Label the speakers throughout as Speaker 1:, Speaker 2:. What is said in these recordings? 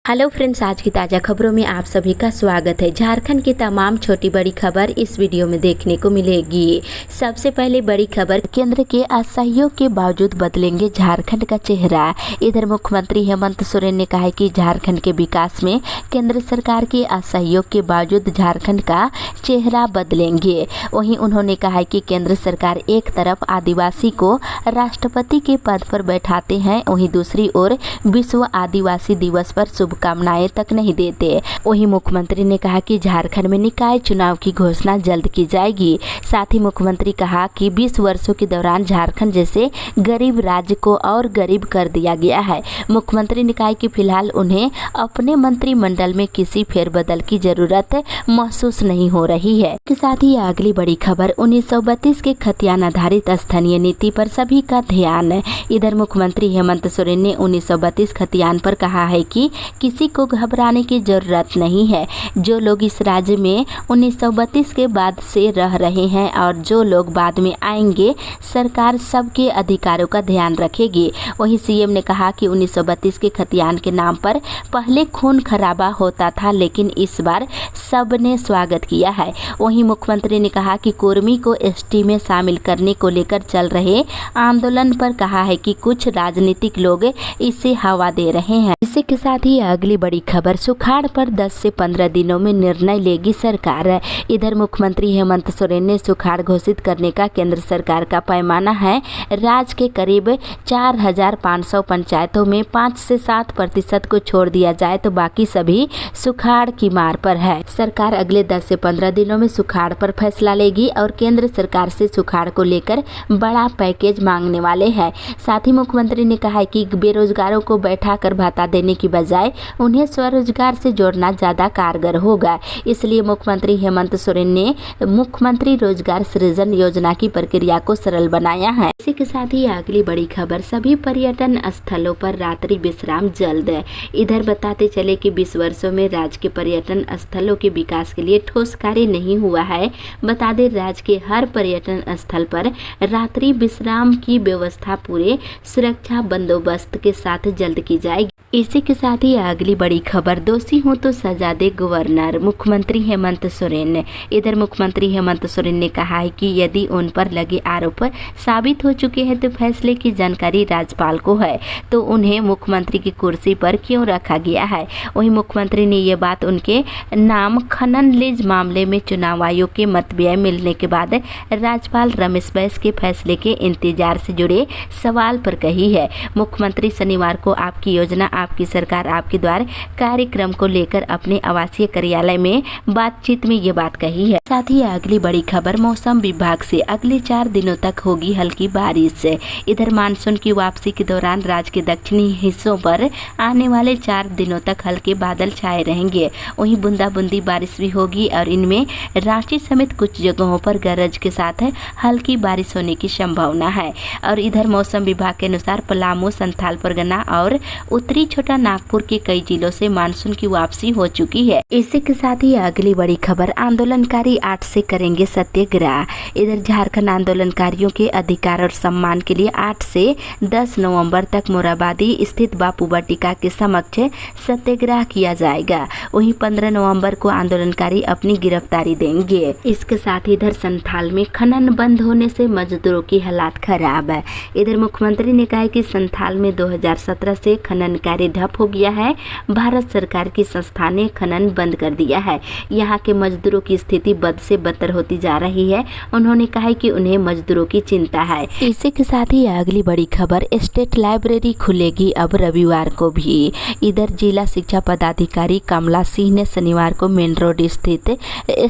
Speaker 1: Hello friends, आज की ताज़ा खबरों में आप सभी का स्वागत है। झारखंड की तमाम छोटी बड़ी खबर इस वीडियो में देखने को मिलेगी। सबसे पहले बड़ी खबर, केंद्र के असहयोग के बावजूद बदलेंगे झारखंड का चेहरा। इधर मुख्यमंत्री हेमंत सोरेन ने कहा है कि झारखंड के विकास में केंद्र सरकार के असहयोग के बावजूद झारखंड का चेहरा बदलेंगे। वहीं उन्होंने कहा है कि केंद्र सरकार एक तरफ आदिवासी को राष्ट्रपति के पद पर बैठाते हैं, वहीं दूसरी ओर विश्व आदिवासी दिवस पर शुभकामनाएं तक नहीं देते। वहीं मुख्यमंत्री ने कहा कि झारखंड में निकाय चुनाव की घोषणा जल्द की जाएगी। साथ ही मुख्यमंत्री कहा कि 20 वर्षों के दौरान झारखंड जैसे गरीब राज्य को और गरीब कर दिया गया है। मुख्यमंत्री ने कहा कि फिलहाल उन्हें अपने मंत्रिमंडल में किसी फेरबदल की जरूरत महसूस नहीं हो रही है। के साथ ही अगली बड़ी खबर, 1932 के खतियान आधारित स्थानीय नीति पर सभी का ध्यान। इधर मुख्यमंत्री हेमंत सोरेन ने 1932 खतियान पर कहा है कि किसी को घबराने की जरूरत नहीं है। जो लोग इस राज्य में 1932 के बाद से रह रहे हैं और जो लोग बाद में आएंगे, सरकार सबके अधिकारों का ध्यान रखेगी। वहीं सीएम ने कहा कि 1932 के खतियान के नाम पर पहले खून खराबा होता था, लेकिन इस बार सबने स्वागत किया है। वहीं मुख्यमंत्री ने कहा कि कुर्मी को एसटी में शामिल करने को लेकर चल रहे आंदोलन पर कहा है कि कुछ राजनीतिक लोग इसे हवा दे रहे हैं। इसी के साथ ही अगली बड़ी खबर, सुखाड़ पर 10 से 15 दिनों में निर्णय लेगी सरकार। इधर मुख्यमंत्री हेमंत सोरेन ने सुखाड़ घोषित करने का केंद्र सरकार का पैमाना है। राज्य के करीब 4500 पंचायतों में 5 से 7% को छोड़ दिया जाए तो बाकी सभी सुखाड़ की मार पर है। सरकार अगले 10 से 15 दिनों में सुखाड़ पर फैसला लेगी और केंद्र सरकार से सुखाड़ को लेकर बड़ा पैकेज मांगने वाले हैं। साथ ही मुख्यमंत्री ने कहा है कि बेरोजगारों को बैठाकर भत्ता देने की बजाय उन्हें स्वरोजगार से जोड़ना ज्यादा कारगर होगा। इसलिए मुख्यमंत्री हेमंत सोरेन ने मुख्यमंत्री रोजगार सृजन योजना की प्रक्रिया को सरल बनाया है। इसी के साथ ही अगली बड़ी खबर, सभी पर्यटन स्थलों पर रात्रि विश्राम जल्द। इधर बताते चले कि 20 वर्षों में राज्य के पर्यटन स्थलों के विकास के लिए ठोस कार्य नहीं हुआ है। बता दें, राज्य के हर पर्यटन स्थल पर रात्रि विश्राम की व्यवस्था पूरे सुरक्षा बंदोबस्त के साथ जल्द की जाएगी। इसी के साथ ही अगली बड़ी खबर, दोषी हूं तो सजा दे गवर्नर, मुख्यमंत्री हेमंत सोरेन। इधर मुख्यमंत्री हेमंत सोरेन ने कहा है कि यदि उन पर लगे आरोप साबित हो चुके हैं तो फैसले की जानकारी राज्यपाल को है, तो उन्हें मुख्यमंत्री की कुर्सी पर क्यों रखा गया है। वहीं मुख्यमंत्री ने ये बात उनके नाम खनन लीज मामले में चुनाव आयोग के मतव्यय मिलने के बाद राज्यपाल रमेश बैस के फैसले के इंतजार से जुड़े सवाल पर कही है। मुख्यमंत्री शनिवार को आपकी योजना आपकी सरकार आपके द्वार कार्यक्रम को लेकर अपने आवासीय कार्यालय में बातचीत में ये बात कही है। साथ ही अगली बड़ी खबर, मौसम विभाग से अगले 4 दिनों तक होगी हल्की बारिश। इधर मानसून की वापसी के दौरान राज्य के दक्षिणी हिस्सों पर आने वाले 4 दिनों तक हल्के बादल छाए रहेंगे। वहीं बूंदाबूंदी बारिश भी होगी और इनमें रांची समेत कुछ जगहों पर गरज के साथ हल्की बारिश होने की संभावना है। और इधर मौसम विभाग के अनुसार पलामू, संथाल परगना और उत्तरी छोटा नागपुर के कई जिलों से मानसून की वापसी हो चुकी है। इसी के साथ ही अगली बड़ी खबर, आंदोलनकारी 8 से करेंगे सत्याग्रह। इधर झारखंड आंदोलनकारियों के अधिकार और सम्मान के लिए 8 से 10 नवंबर तक मोराबादी स्थित बापू वाटिका के समक्ष सत्याग्रह किया जाएगा। वहीं 15 नवंबर को आंदोलनकारी अपनी गिरफ्तारी देंगे। इसके साथ ही इधर संथाल में खनन बंद होने से मजदूरों की हालात खराब है। इधर मुख्यमंत्री ने कहा कि संथाल में 2017 से खनन कार्य ठप हो गया है। भारत सरकार की संस्था ने खनन बंद कर दिया है। यहाँ के मजदूरों की स्थिति बद से बदतर होती जा रही है। उन्होंने कहा कि उन्हें मजदूरों की चिंता है। इसी के साथ ही अगली बड़ी खबर, स्टेट लाइब्रेरी खुलेगी अब रविवार को भी। इधर जिला शिक्षा पदाधिकारी कमला सिंह ने शनिवार को मेन रोड स्थित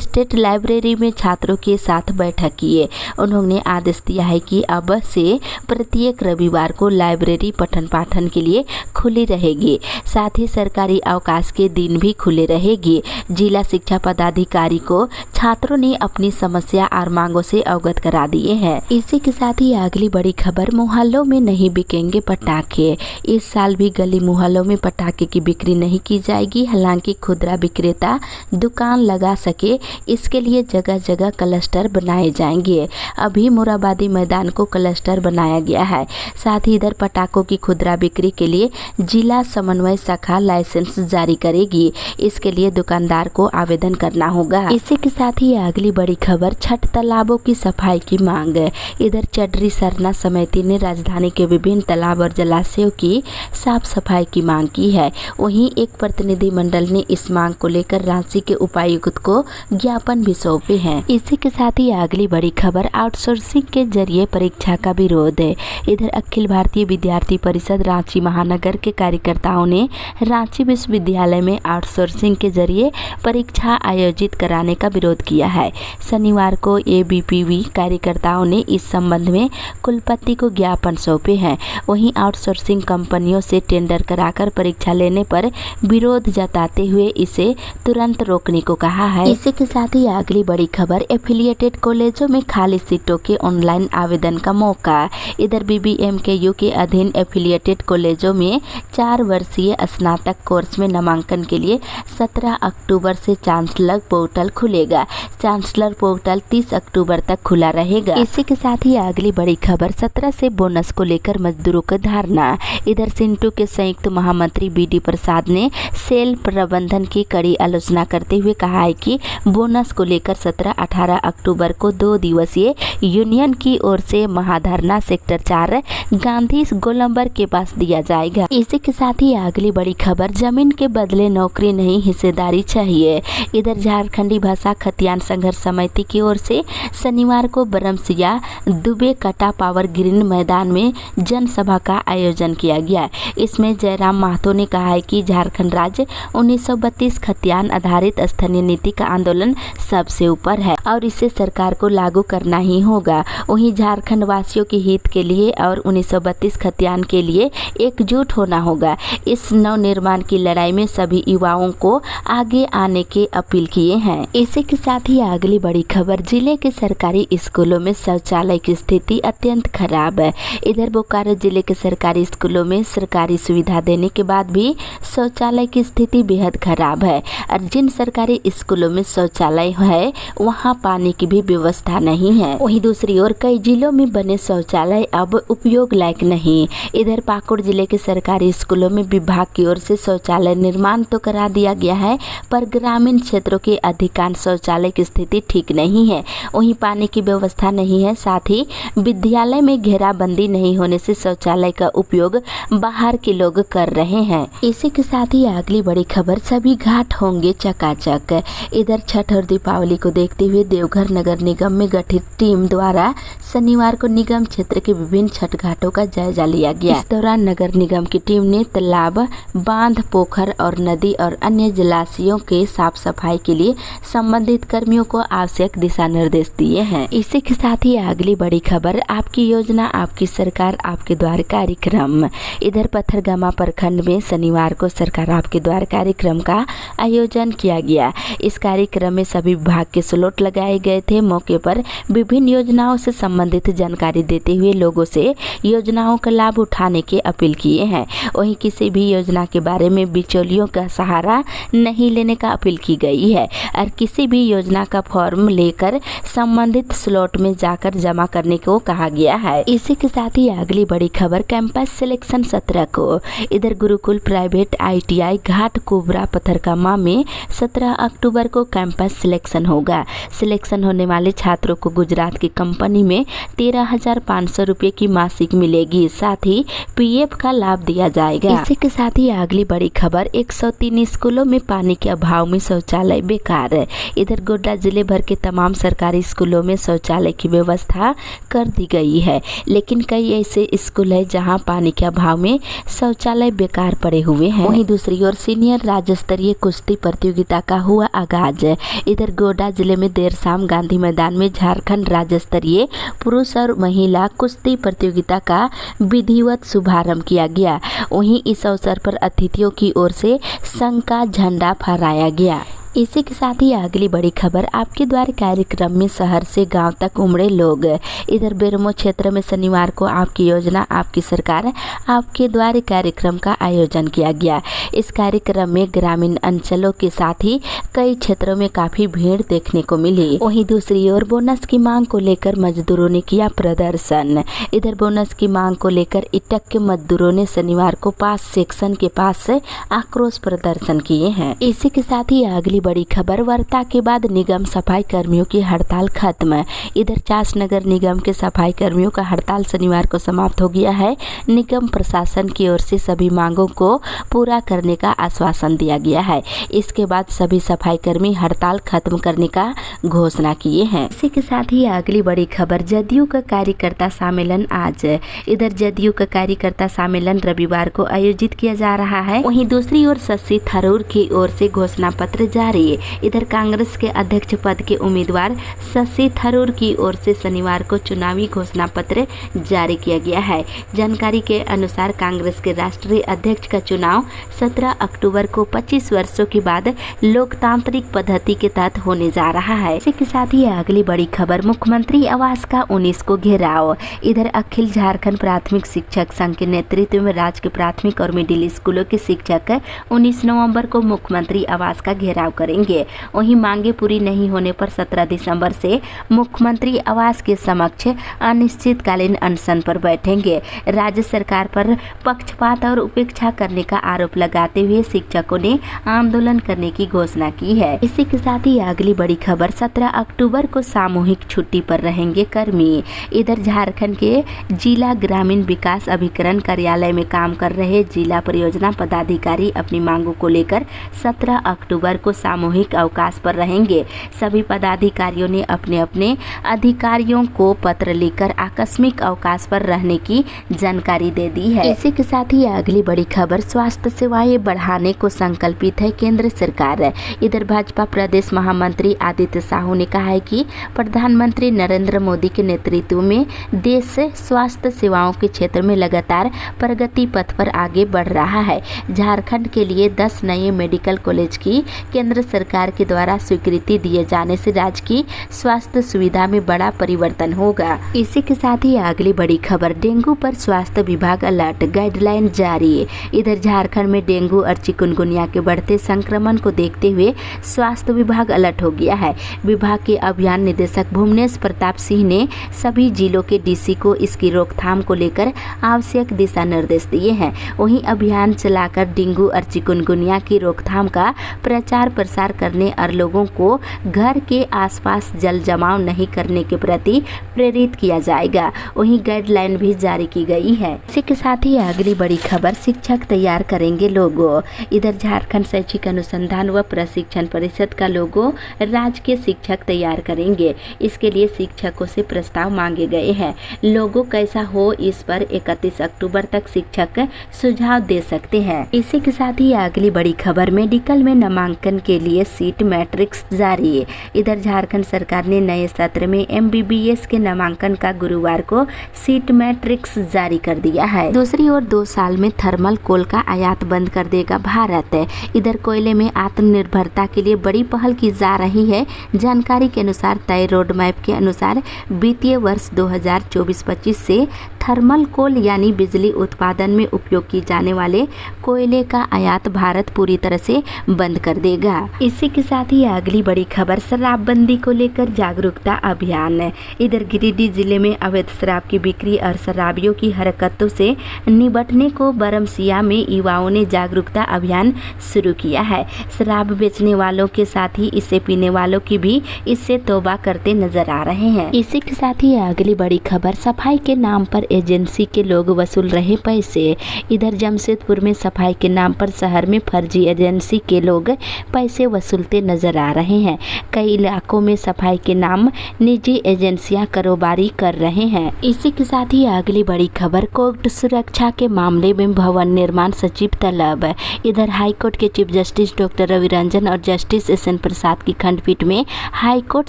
Speaker 1: स्टेट लाइब्रेरी में छात्रों के साथ बैठक की। उन्होंने आदेश दिया है कि अब से प्रत्येक रविवार को लाइब्रेरी पठन पाठन के लिए खुली रहेगी। साथ ही सरकारी अवकाश के दिन भी खुले रहेगी। जिला शिक्षा पदाधिकारी को छात्र छात्रों ने अपनी समस्या और मांगों से अवगत करा दिए हैं। इसी के साथ ही अगली बड़ी खबर, मोहल्लों में नहीं बिकेंगे पटाखे। इस साल भी गली मोहल्लों में पटाखे की बिक्री नहीं की जाएगी। हालांकि खुदरा विक्रेता दुकान लगा सके इसके लिए जगह जगह क्लस्टर बनाए जाएंगे। अभी मोराबादी मैदान को क्लस्टर बनाया गया है। साथ ही इधर पटाखों की खुदरा बिक्री के लिए जिला समन्वय शाखा लाइसेंस जारी करेगी। इसके लिए दुकानदार को आवेदन करना होगा। इसी के साथ ही अगली बड़ी खबर, छठ तालाबों की सफाई की मांग। इधर चड्री सरना समिति ने राजधानी के विभिन्न तालाब और जलाशयों की साफ सफाई की मांग की है। वहीं एक प्रतिनिधिमंडल ने इस मांग को लेकर रांची के उपायुक्त को ज्ञापन भी सौंपे हैं। इसी के साथ ही अगली बड़ी खबर, आउटसोर्सिंग के जरिए परीक्षा का विरोध है। इधर अखिल भारतीय विद्यार्थी परिषद रांची महानगर के कार्यकर्ताओं ने रांची विश्वविद्यालय में आउटसोर्सिंग के जरिए परीक्षा आयोजित कराने का विरोध किया है। शनिवार को एबीपीवी कार्यकर्ताओं ने इस संबंध में कुलपति को ज्ञापन सौंपे हैं। वहीं आउटसोर्सिंग कंपनियों से टेंडर कराकर परीक्षा लेने पर विरोध जताते हुए इसे तुरंत रोकने को कहा है। इसी के साथ ही अगली बड़ी खबर, एफिलिएटेड कॉलेजों में खाली सीटों के ऑनलाइन आवेदन का मौका। इधर बीबीएमकेयू के अधीन एफिलिएटेड कॉलेजों में 4 वर्षीय स्नातक कोर्स में नामांकन के लिए 17 अक्टूबर से चांसलर पोर्टल खुलेगा। चांसलर पोर्टल 30 अक्टूबर तक खुला रहेगा। इसी के साथ ही अगली बड़ी खबर, 17 से बोनस को लेकर मजदूरों का धरना। इधर सिंटू के संयुक्त महामंत्री बीडी प्रसाद ने सेल प्रबंधन की कड़ी आलोचना करते हुए कहा है कि बोनस को लेकर 17-18 अक्टूबर को 2 दिवसीय यूनियन की ओर से महाधरना सेक्टर 4 गांधी गोलंबर के पास दिया जाएगा। इसी के साथ ही अगली बड़ी खबर, जमीन के बदले नौकरी नहीं हिस्सेदारी चाहिए। इधर झारखंडी भाषा खतियान संघर्ष समिति की ओर से शनिवार को बरमसिया दुबे कटा पावर ग्रीन मैदान में जनसभा का आयोजन किया गया। इसमें जयराम महतो ने कहा है कि झारखंड राज्य 1932 खतियान आधारित स्थानीय नीति का आंदोलन सबसे ऊपर है और इसे सरकार को लागू करना ही होगा। वहीं झारखंड वासियों के हित के लिए और 1932 खतियान के लिए एकजुट होना होगा। इस नवनिर्माण की लड़ाई में सभी युवाओं को आगे आने की अपील किए हैं। इसी के साथ ही अगली बड़ी खबर, जिले के सरकारी स्कूलों में शौचालय की स्थिति अत्यंत खराब है। इधर बोकारो जिले के सरकारी स्कूलों में सरकारी सुविधा देने के बाद भी शौचालय की स्थिति बेहद खराब है और जिन सरकारी स्कूलों में शौचालय है वहां पानी की भी व्यवस्था नहीं है। वहीं दूसरी ओर कई जिलों में बने शौचालय अब उपयोग लायक नहीं। इधर पाकुड़ जिले के सरकारी स्कूलों में विभाग की ओर से शौचालय निर्माण तो करा दिया गया है पर ग्रामीण क्षेत्रों के अधिकांश शौचालय की स्थिति ठीक नहीं है। वहीं पानी की व्यवस्था नहीं है। साथ ही विद्यालय में घेराबंदी नहीं होने से शौचालय का उपयोग बाहर के लोग कर रहे हैं। इसी के साथ ही अगली बड़ी खबर, सभी घाट होंगे चकाचक। इधर छठ और दीपावली को देखते हुए देवघर नगर निगम में गठित टीम द्वारा शनिवार को निगम क्षेत्र के विभिन्न छठ घाटों का जायजा लिया गया। इस दौरान नगर निगम की टीम ने तालाब, बांध, पोखर और नदी और अन्य जलाशयों के साफ सफाई के लिए संबंधित कर्मियों को आवश्यक दिशा निर्देश दिए हैं। इसी के साथ ही अगली बड़ी खबर, आपकी योजना आपकी सरकार आपके द्वार कार्यक्रम। इधर पथरगामा प्रखंड में शनिवार को सरकार आपके द्वार कार्यक्रम का आयोजन किया गया। इस कार्यक्रम में सभी विभाग के स्लॉट लगाए गए थे। मौके पर विभिन्न योजनाओं से संबंधित जानकारी देते हुए लोगों से योजनाओं का लाभ उठाने की अपील किए हैं। वहीं किसी भी योजना के बारे में बिचौलियों का सहारा नहीं लेने का अपील की गई है और किसी भी योजना का फॉर्म लेकर संबंधित स्लॉट में जाकर जमा करने को कहा गया है। इसी के साथ ही अगली बड़ी खबर, कैंपस सिलेक्शन 17 को। इधर गुरुकुल प्राइवेट ITI घाट कोबरा पथरगामा में 17 अक्टूबर को कैंपस सिलेक्शन होगा। सिलेक्शन होने वाले छात्रों को गुजरात की कंपनी में 13,500 रुपये की मासिक मिलेगी। साथ ही PF का लाभ दिया जाएगा। इसी के साथ ही अगली बड़ी खबर, 103 स्कूलों में पानी के अभाव में शौचालय बेकार। इधर गोड्डा जिले भर के तमाम सरकारी स्कूलों में शौचालय की व्यवस्था कर दी गई है, लेकिन कई ऐसे स्कूल है जहां पानी के अभाव में शौचालय बेकार पड़े हुए हैं। वहीं दूसरी ओर सीनियर राज्य स्तरीय कुश्ती प्रतियोगिता का हुआ आगाज। इधर गोड्डा जिले में देर शाम गांधी मैदान में झारखंड राज्य स्तरीय पुरुष और महिला कुश्ती प्रतियोगिता का विधिवत शुभारंभ किया गया। वहीं इस अवसर पर अतिथियों की ओर से संघ का झंडा फहराया गया। इसी के साथ ही अगली बड़ी खबर आपके द्वार कार्यक्रम में शहर से गांव तक उमड़े लोग। इधर बेरमो क्षेत्र में शनिवार को आपकी योजना आपकी सरकार आपके द्वार कार्यक्रम का आयोजन किया गया। इस कार्यक्रम में ग्रामीण अंचलों के साथ ही कई क्षेत्रों में काफी भीड़ देखने को मिली। वहीं दूसरी ओर बोनस की मांग को लेकर मजदूरों ने किया प्रदर्शन। इधर बोनस की मांग को लेकर इटक के मजदूरों ने शनिवार को पास सेक्शन के पास आक्रोश प्रदर्शन किए हैं। इसी के साथ ही अगली बड़ी खबर वर्ता के बाद निगम सफाई कर्मियों की हड़ताल खत्म। इधर चास नगर निगम के सफाई कर्मियों का हड़ताल शनिवार को समाप्त हो गया है। निगम प्रशासन की ओर से सभी मांगों को पूरा करने का आश्वासन दिया गया है। इसके बाद सभी सफाई कर्मी हड़ताल खत्म करने का घोषणा किए हैं। इसी के साथ ही अगली बड़ी खबर जदयू का कार्यकर्ता सम्मेलन आज। इधर जदयू का कार्यकर्ता सम्मेलन रविवार को आयोजित किया जा रहा है। वहीं दूसरी ओर शशि थरूर की ओर से घोषणा पत्र जारी। इधर कांग्रेस के अध्यक्ष पद के उम्मीदवार शशि थरूर की ओर से शनिवार को चुनावी घोषणा पत्र जारी किया गया है। जानकारी के अनुसार कांग्रेस के राष्ट्रीय अध्यक्ष का चुनाव 17 अक्टूबर को 25 वर्षों के बाद लोकतांत्रिक पद्धति के तहत होने जा रहा है। इसी के साथ ही अगली बड़ी खबर मुख्यमंत्री आवास का 19 को घेराव। इधर अखिल झारखंड प्राथमिक शिक्षक संघ के नेतृत्व में राज्य के प्राथमिक और मिडिल स्कूलों के शिक्षक 19 नवंबर को मुख्यमंत्री आवास का घेराव करेंगे। वहीं मांगे पूरी नहीं होने पर 17 दिसंबर से मुख्यमंत्री आवास के समक्ष अनिश्चितकालीन अनशन पर बैठेंगे। राज्य सरकार पर पक्षपात और उपेक्षा करने का आरोप लगाते हुए शिक्षकों ने आंदोलन करने की घोषणा की है। इसी के साथ ही अगली बड़ी खबर 17 अक्टूबर को सामूहिक छुट्टी पर रहेंगे कर्मी। इधर झारखंड के जिला ग्रामीण विकास अभिकरण कार्यालय में काम कर रहे जिला परियोजना पदाधिकारी अपनी मांगों को लेकर 17 अक्टूबर को सामूहिक अवकाश पर रहेंगे। सभी पदाधिकारियों ने अपने अपने अधिकारियों को पत्र लिखकर आकस्मिक अवकाश पर रहने की जानकारी दे दी है। इसी के साथ ही अगली बड़ी खबर स्वास्थ्य सेवाएं बढ़ाने को संकल्पित है केंद्र सरकार। इधर भाजपा प्रदेश महामंत्री आदित्य साहू ने कहा है कि प्रधानमंत्री नरेंद्र मोदी के नेतृत्व में देश स्वास्थ्य सेवाओं के क्षेत्र में लगातार प्रगति पथ पर आगे बढ़ रहा है। झारखंड के लिए 10 नए मेडिकल कॉलेज की केंद्र सरकार के द्वारा स्वीकृति दिए जाने से राज्य की स्वास्थ्य सुविधा में बड़ा परिवर्तन होगा। इसी के साथ ही अगली बड़ी खबर डेंगू पर स्वास्थ्य विभाग अलर्ट गाइडलाइन जारी। इधर झारखंड में डेंगू और चिकुनगुनिया के बढ़ते संक्रमण को देखते हुए स्वास्थ्य विभाग अलर्ट हो गया है। विभाग के अभियान निदेशक भुवनेश प्रताप सिंह ने सभी जिलों के डीसी को इसकी रोकथाम को लेकर आवश्यक दिशा निर्देश दिए हैं। वहीं अभियान चलाकर डेंगू और चिकुनगुनिया की रोकथाम का प्रचार प्रसार करने और लोगों को घर के आसपास जल जमाव नहीं करने के प्रति प्रेरित किया जाएगा। वहीं गाइडलाइन भी जारी की गई है। इसी के साथ ही अगली बड़ी खबर शिक्षक तैयार करेंगे लोगो। इधर झारखंड शैक्षिक अनुसंधान व प्रशिक्षण परिषद का लोगो राज्य के शिक्षक तैयार करेंगे। इसके लिए शिक्षकों से प्रस्ताव मांगे गए हैं। लोगो कैसा हो इस पर 31 अक्टूबर तक शिक्षक सुझाव दे सकते हैं। इसी के साथ ही अगली बड़ी खबर मेडिकल में नामांकन के लिए सीट मैट्रिक्स जारी। इधर झारखंड सरकार ने नए सत्र में MBBS के नामांकन का गुरुवार को सीट मैट्रिक्स जारी कर दिया है। दूसरी ओर 2 साल में थर्मल कोल का आयात बंद कर देगा भारत। इधर कोयले में आत्मनिर्भरता के लिए बड़ी पहल की जा रही है। जानकारी के अनुसार तय रोड मैप के अनुसार वित्तीय वर्ष 2024-25 से थर्मल कोल यानी बिजली उत्पादन में उपयोग की जाने वाले कोयले का आयात भारत पूरी तरह से बंद कर देगा। इसी के साथ ही अगली बड़ी खबर शराबबंदी को लेकर जागरूकता अभियान। इधर गिरिडीह जिले में अवैध शराब की बिक्री और शराबियों की हरकतों से निपटने को बरमसिया में युवाओं ने जागरूकता अभियान शुरू किया है। शराब बेचने वालों के साथ ही इसे पीने वालों की भी इससे तौबा करते नजर आ रहे हैं। इसी के साथ ही अगली बड़ी खबर सफाई के नाम पर एजेंसी के लोग वसूल रहे पैसे। इधर जमशेदपुर में सफाई के नाम पर शहर में फर्जी एजेंसी के लोग पैसे वसूलते नजर आ रहे हैं। कई इलाकों में सफाई के नाम निजी एजेंसियां कारोबारी कर रहे हैं। इसी के साथ ही अगली बड़ी खबर कोर्ट सुरक्षा के मामले में भवन निर्माण सचिव तलब। इधर हाईकोर्ट के chief justice doctor Ravi Ranjan और जस्टिस SN प्रसाद की खंडपीठ में हाईकोर्ट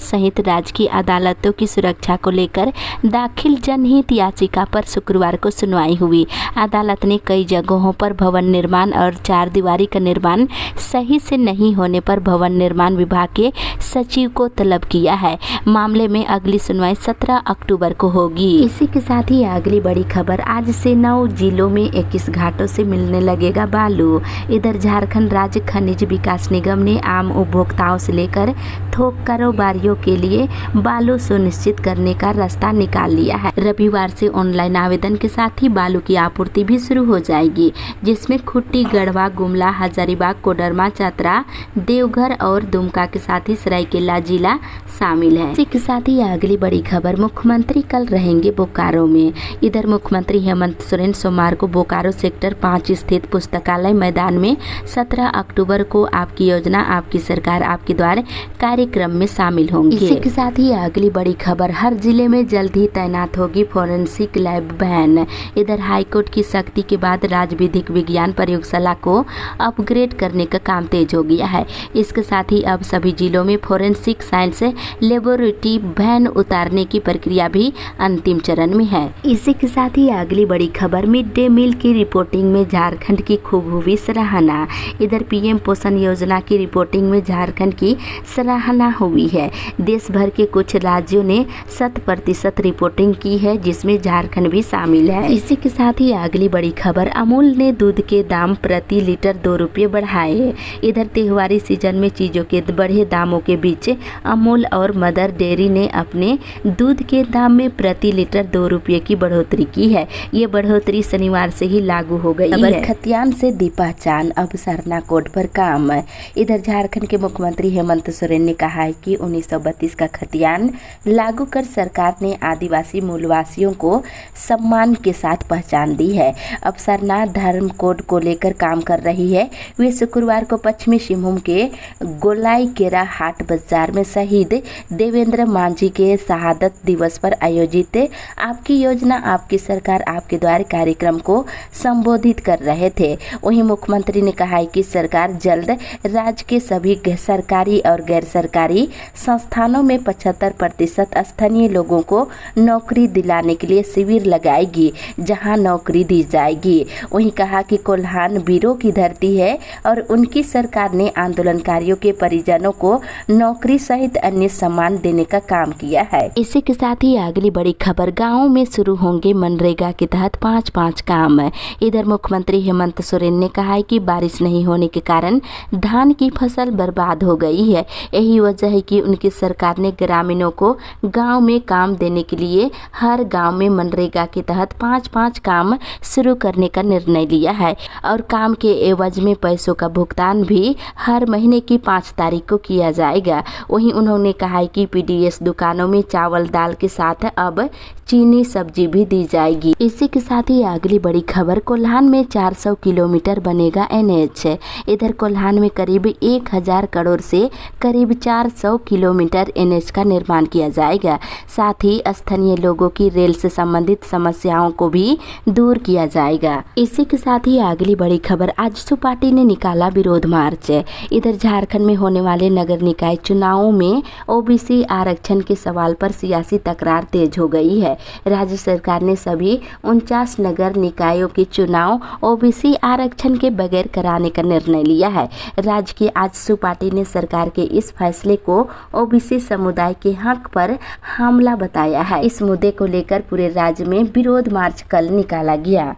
Speaker 1: सहित राज्य की अदालतों की सुरक्षा को लेकर दाखिल जनहित याचिका पर शुक्रवार को सुनवाई हुई। अदालत ने कई जगहों पर भवन निर्माण और 4 दीवारी का निर्माण सही से नहीं होने होने पर भवन निर्माण विभाग के सचिव को तलब किया है। मामले में अगली सुनवाई 17 अक्टूबर को होगी। इसी के साथ ही अगली बड़ी खबर, आज से 9 जिलों में 21 घाटों से मिलने लगेगा बालू। इधर झारखंड राज्य खनिज विकास निगम ने आम उपभोक्ताओं से लेकर थोक कारोबारियों के लिए बालू सुनिश्चित करने का रास्ता निकाल लिया है। रविवार से ऑनलाइन आवेदन के साथ ही बालू की आपूर्ति भी शुरू हो जाएगी, जिसमें खुट्टी, गढ़वा, गुमला, हजारीबाग, कोडरमा, चतरा, देवघर और दुमका के साथ ही सरायकेला जिला शामिल है। इसी के साथ ही अगली बड़ी खबर, मुख्यमंत्री कल रहेंगे बोकारो में। इधर मुख्यमंत्री हेमंत सोरेन सोमवार को बोकारो सेक्टर 5 स्थित पुस्तकालय मैदान में 17 अक्टूबर को आपकी योजना आपकी सरकार आपके द्वार कार्यक्रम में शामिल होंगे। इसी के साथ ही अगली बड़ी खबर, हर जिले में जल्द ही तैनात होगी फोरेंसिक लैब वैन। इधर हाईकोर्ट की सख्ती के बाद राज्य विधिक विज्ञान प्रयोगशाला को अपग्रेड करने का काम तेज हो गया है। इसके साथ ही अब सभी जिलों में फोरेंसिक साइंस लेबोरेटरी वैन उतारने की प्रक्रिया भी अंतिम चरण में है। इसी के साथ ही अगली बड़ी खबर, मिड डे मील की रिपोर्टिंग में झारखंड की खूब हुई सराहना। इधर पीएम पोषण योजना की रिपोर्टिंग में झारखंड की सराहना हुई है। देश भर के कुछ राज्यों ने 100% रिपोर्टिंग की है, जिसमें झारखंड भी शामिल है। इसी के साथ ही अगली बड़ी खबर, अमूल ने दूध के दाम प्रति लीटर 2 रुपये बढ़ाए। इधर त्योहारी सीजन में चीजों के बढ़े दामों के बीच अमूल और मदर डेयरी ने अपने दूध के दाम में प्रति लीटर 2 रुपये की बढ़ोतरी की है। ये बढ़ोतरी शनिवार से ही लागू हो गई है। खतियान से दी पहचान, अब सरना कोड पर काम। इधर झारखंड के मुख्यमंत्री हेमंत सोरेन ने कहा है कि 1932 का खतियान लागू कर सरकार ने आदिवासी मूलवासियों को सम्मान के साथ पहचान दी है। अब सरना धर्म कोड को लेकर काम कर रही है। वे शुक्रवार को पश्चिमी सिंहभूम के गोलाईकेरा हाट बाजार में शहीद देवेंद्र मांझी के शहादत दिवस पर आयोजित आपकी योजना आपकी सरकार आपके द्वार कार्यक्रम को संबोधित कर रहे थे। वहीं मुख्यमंत्री ने कहा है कि सरकार जल्द राज्य के सभी सरकारी और गैर सरकारी संस्थानों में 75% स्थानीय लोगों को नौकरी दिलाने के लिए शिविर लगाएगी, जहां नौकरी दी जाएगी। वहीं कहा कि कोल्हान वीरों की धरती है और उनकी सरकार ने आंदोलनकारियों के परिजनों को नौकरी सहित अन्य सम्मान देने का काम किया है। इसी के साथ ही अगली बड़ी खबर, गाँव में शुरू होंगे मनरेगा के तहत 5-5 काम। इधर मुख्यमंत्री हेमंत सोरेन ने कहा है कि बारिश नहीं होने के कारण धान की फसल बर्बाद हो गई है। यही वजह है कि उनकी सरकार ने ग्रामीणों को गांव में काम देने के लिए हर गांव में मनरेगा के तहत 5-5 काम शुरू करने का निर्णय लिया है और काम के एवज में पैसों का भुगतान भी हर महीने की 5 तारीख को किया जाएगा। वहीं उन्होंने कहा है कि पीडीएस दुकानों में चावल दाल के साथ अब चीनी सब्जी भी दी जाएगी। इसी के साथ ही अगली बड़ी खबर, कोल्हान में 400 किलोमीटर बनेगा एनएच। इधर कोल्हान में करीब 1000 करोड़ से करीब 400 किलोमीटर एनएच का निर्माण किया जाएगा। साथ ही स्थानीय लोगों की रेल से संबंधित समस्याओं को भी दूर किया जाएगा। इसी के साथ ही अगली बड़ी खबर, आजसू पार्टी ने निकाला विरोध मार्च। इधर झारखंड में होने वाले नगर निकाय चुनावों में ओबीसी आरक्षण के सवाल पर सियासी तकरार तेज हो गई है। राज्य सरकार ने सभी 49 नगर निकायों के चुनाव ओबीसी आरक्षण के बगैर कराने का निर्णय लिया है। राज्य की आजसू पार्टी ने सरकार के इस फैसले को ओबीसी समुदाय के हक पर हमला बताया है। इस मुद्दे को लेकर पूरे राज्य में विरोध मार्च कल निकाला गया।